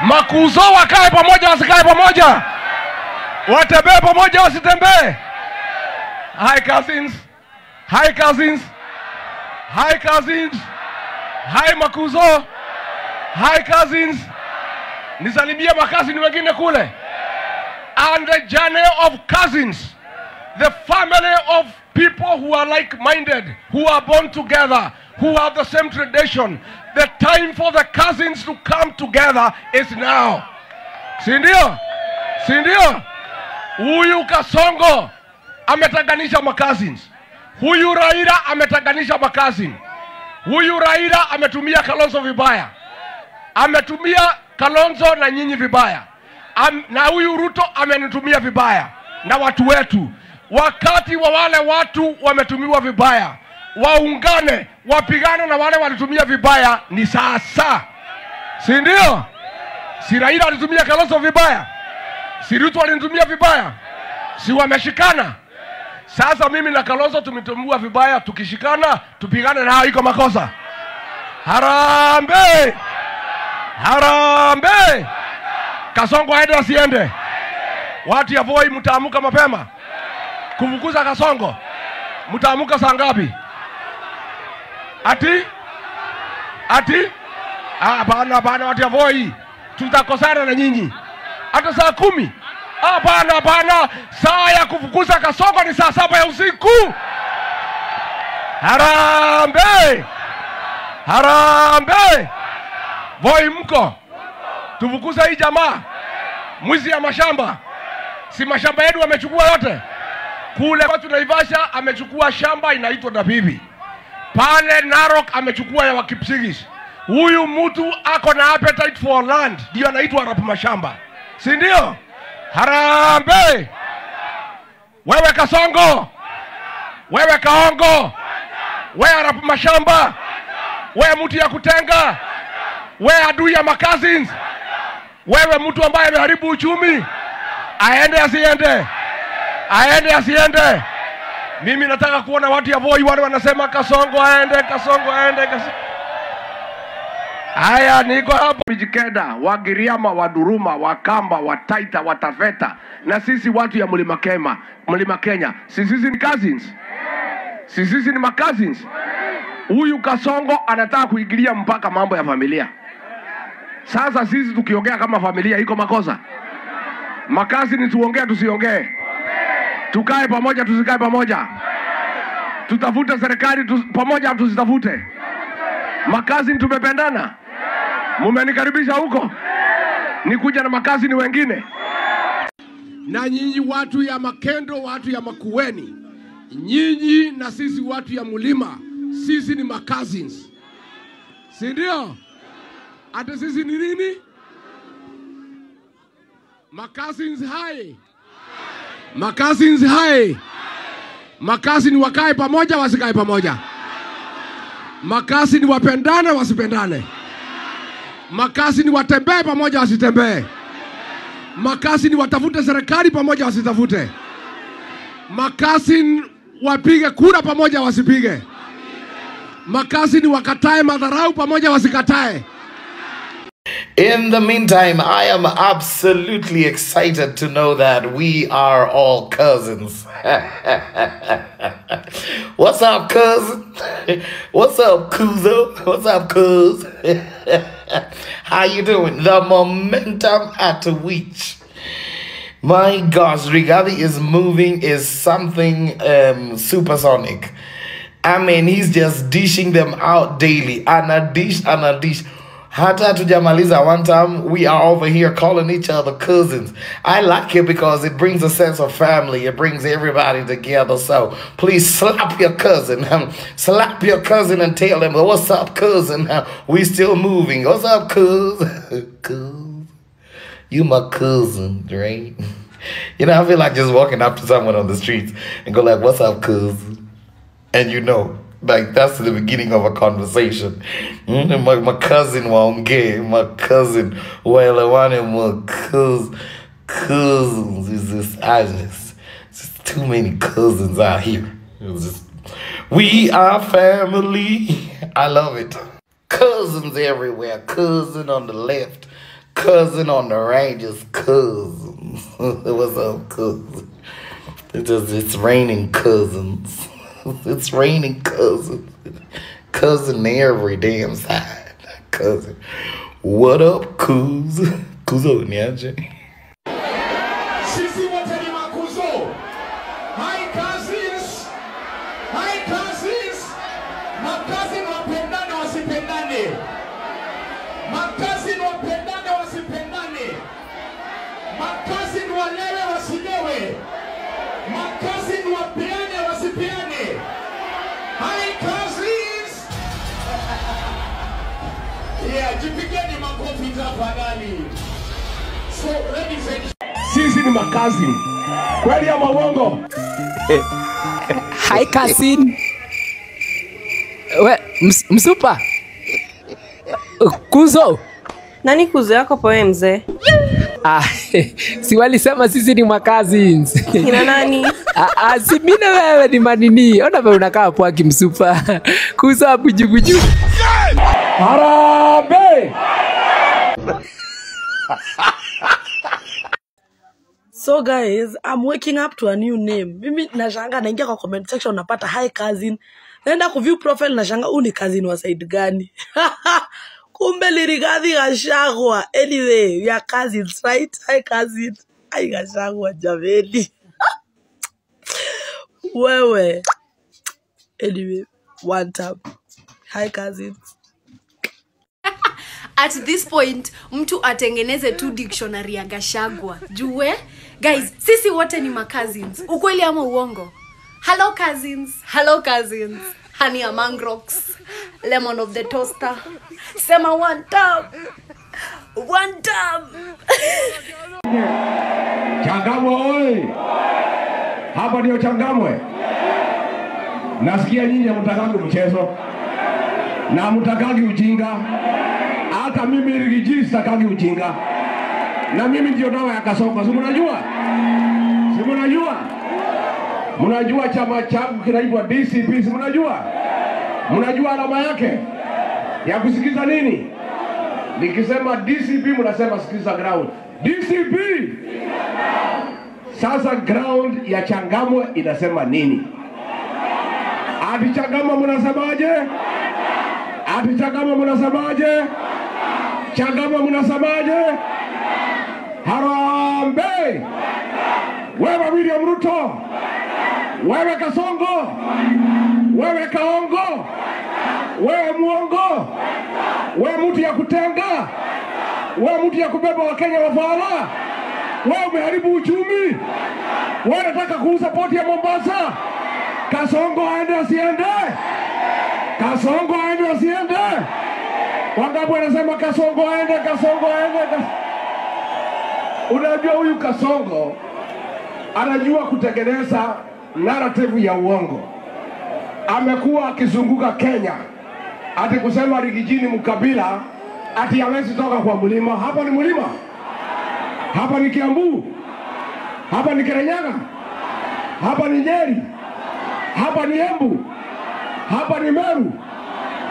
Makuzo wakae pamoja wasikae pamoja? Watembee pamoja wasitembee? Hi cousins. Hi cousins. Hi cousins. Hi Makuzo. Hi cousins. Nisalimie makazini wengine kule. And the journey of cousins, the family of people who are like-minded, who are born together, who have the same tradition. The time for the cousins to come together is now. Sindio? Sindio? Huyu Kasongo ametaganisha makazins. Huyu Raila ametaganisha makazini. Huyu Raila ametumia Kalonzo vibaya. Ametumia Kalonzo na nyinyi vibaya. Na huyu Ruto amenitumia vibaya na watu wetu. Wakati wa wale watu wametumiwa vibaya, waungane, wapigane na wale walitumia vibaya ni sasa. Si ndio? Si Raila alitumia Kalonzo vibaya? Si Ruto alitumia vibaya? Si wameshikana? Sasa mimi na Kalonzo tumetumiwa vibaya, tukishikana tupigane na hao, iko makosa? Harambe! Harambe! Kasongo aende asiende? Watu ya Voi mtaamuka mapema kufukuza Kasongo? Mtaamuka saa ngapi? Ati? Bana watu ya Voi, tutakosana na nyinyi. Hata saa 10? Bana. Saa ya kufukuza Kasongo ni saa 7 ya usiku. Harambe! Harambe! Voi mko? Tufukuza hii jamaa mwizi ya mashamba. Si mashamba yetu wamechukua yote? Kule watu Naivasha amechukua shamba inaitwa Dabibi. Pale Narok amechukua ya Wakipsigis. Huyu mtu ako na appetite for land, ndio anaitwa Arap mashamba. Si ndio? Harambe! Wewe Kasongo, wewe Kaongo, wewe Arap mashamba, wewe mtu ya kutenga, wewe adui ya makazins, wewe mtu ambaye ameharibu uchumi, aende asiende? Aende asiende? Mimi nataka kuona watu ya Voi wale wanasema Kasongo aende, Kasongo aende, Haya, niko hapa Mijikenda, Wagiriama, Waduruma, Wakamba, Wataita, Wataveta, na sisi watu ya Mlima Kenya. Sisi ni cousins. Sisi ni makazins. Huyu Kasongo anataka kuingilia mpaka mambo ya familia. Sasa sisi tukiongea kama familia iko makosa? Makazini tuongea tusiongee? Tukae pamoja tusikae pamoja? Tutafute serikali pamoja tusitafute? Makazini tumependana? Mumenikaribisha huko? Nikuja na makazini wengine? Na nyinyi watu ya Makendo, watu ya Makueni, nyinyi na sisi watu ya Mulima, sisi ni makazins. Si ndio? Ate sisi ni nini? Makazins hai. Makazins hai. Makazini wakae pamoja wasikae pamoja? Makazini wapendane wasipendane? Makazini watembee pamoja wasitembee? Makazini watafute serikali pamoja wasitafute? Makazini wapige kura pamoja wasipige? Makazini wakatae madharau pamoja wasikatae? In the meantime, I am absolutely excited to know that we are all cousins. What's up, cousin? What's up, Kuzo? What's up, cuz? How you doing? The momentum at which, my gosh, Rigathi is moving is something supersonic. I mean, he's just dishing them out daily. And a dish. Hata tujamaliza one time, we are over here calling each other cousins. I like it because it brings a sense of family. It brings everybody together. So please slap your cousin. Slap your cousin and tell them, what's up, cousin? We still moving. What's up, cuz? Cuz. You my cousin, right? You know, I feel like just walking up to someone on the streets and go like, what's up, cuz? And you know, like that's the beginning of a conversation. My cousin won't get my cousin. Well, I wanted more cousins. It's just too many cousins out here. We are family. I love it. Cousins everywhere. Cousin on the left, Cousin on the Rangers, cousins. What's up, cousin? It's raining cousins. It's raining cousins. Cousin every damn side. Cousin. What up, coos? Kuzo niaje? Sisi wote ni makuzo. Hi cousins. Hi cousins. Makazini wapendane wasipendane. Makazini wapendane wasipendane. Makazini walewe wasilewe. Makazini wapeane wasipeane. Hi cousins. Yeah, jipigeni makofi tafadhali. So, ladies and Sisi ni makazini. Kweli ama uongo? Hi cousin. We, msupa. Kuzo. Nani kuzo yako poe mzee? Si walisema sisi ni cousins. Kina nani? Si mimi na wewe ni manini. Ona wewe unakaa poa kimsupa. Kuzo bujubuju. Harambe! So guys, I'm waking up to a new name. Mimi nashanga naingia kwa comment section napata hi cousin. Naenda kuview profile nashanga ni cousin wa side gani. Kumbe Rigathi Gachagua. Anyway, we are cousins, right? Hi cousin. Hi Gachagua jameni. Wewe. Anyway, one time. Hi cousins. At this point, mtu atengeneze tu dictionary ya Gachagua. Jue, guys, sisi wote ni cousins. Ukweli ama uongo? Hello cousins. Hello cousins. Honey among rocks. Lemon of the toaster. Sema one time. One time. Changamwe oi. Hapa ndio Changamwe. Nasikia nyinyi mtakagi mchezo. Na mtakagi ujinga. Hata mimi Rigiji sitakagi ujinga. Na mimi ndio dawa ya Kasongo. Si mnajua? Si mnajua? Mnajua chama changu kinaitwa DCP, si mnajua? Mnajua alama yake? Ya kusikiza nini? Nikisema DCP mnasema sikiza ground. DCP! Sasa ground ya Changamwe inasema nini? Ati Changamwe mnasemaje? Ati Changamwe mnasemaje? Changamwe mnasemaje? Harambe! Wewe William Ruto! Wewe Kasongo! Wewe Kaongo! Wewe muongo! Wewe mtu ya kutenga! Wewe mtu ya kubeba Wakenya wafala! Wewe umeharibu uchumi! Wewe unataka kuuza poti ya Mombasa! Kasongo aende asiende! Kasongo aende asiende! Wangapi wanasema Kasongo aende, Kasongo aende? Unajua huyu Kasongo anajua kutengeneza narrative ya uongo. Amekuwa akizunguka Kenya ati kusema Rigiji ni mkabila, ati hawezi toka kwa mlima. Hapa ni mlima? Hapa ni Kiambu? Hapa ni Kirinyaga? Hapa ni Nyeri? Hapa ni Embu? Hapa ni Meru?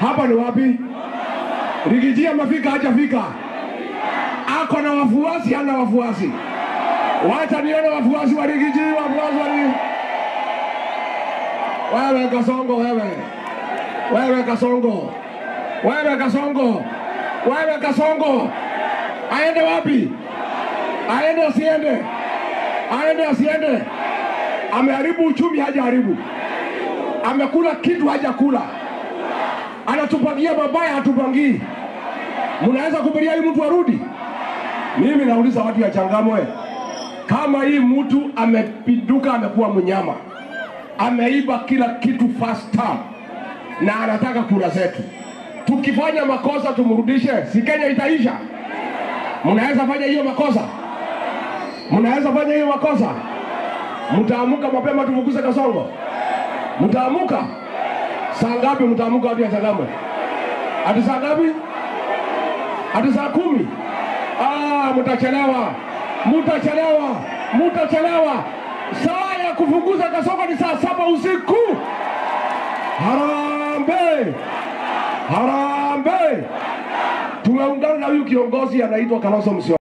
Hapa ni wapi? Rigiji amefika hajafika? Ako na wafuasi hana wafuasi? Wacha nione wafuasi wa Rigiji, wafuasi wa Rigiji. Wewe Kasongo wewe. Wewe Kasongo. Wewe Kasongo. Wewe Kasongo. Aende wapi? Aende asiende? Aende asiende? Ameharibu uchumi hajaharibu. Amekula kitu hajakula. Anatupangia mabaya hatupangii. Mnaweza kubiria hii mtu arudi? Mimi nauliza watu ya Changamwe. Kama hii mtu amepinduka amekuwa mnyama. Ameiba kila kitu first term. Na anataka kura zetu. Tukifanya makosa tumrudishe, si Kenya itaisha? Mnaweza fanya hiyo makosa? Mnaweza fanya hiyo makosa? Mtaamuka mapema tufukuze Kasongo? Mtaamuka? Saa ngapi mtaamuka watu ya Changamwe? Hadi saa ngapi? Hadi saa 10? Mtachelewa. Mtachelewa. Mtachelewa. Saa ya kufukuza Kasongo ni saa 7 usiku. Harambe! Harambe! Tumeungana na huyu kiongozi anaitwa Kalonzo Musyoka.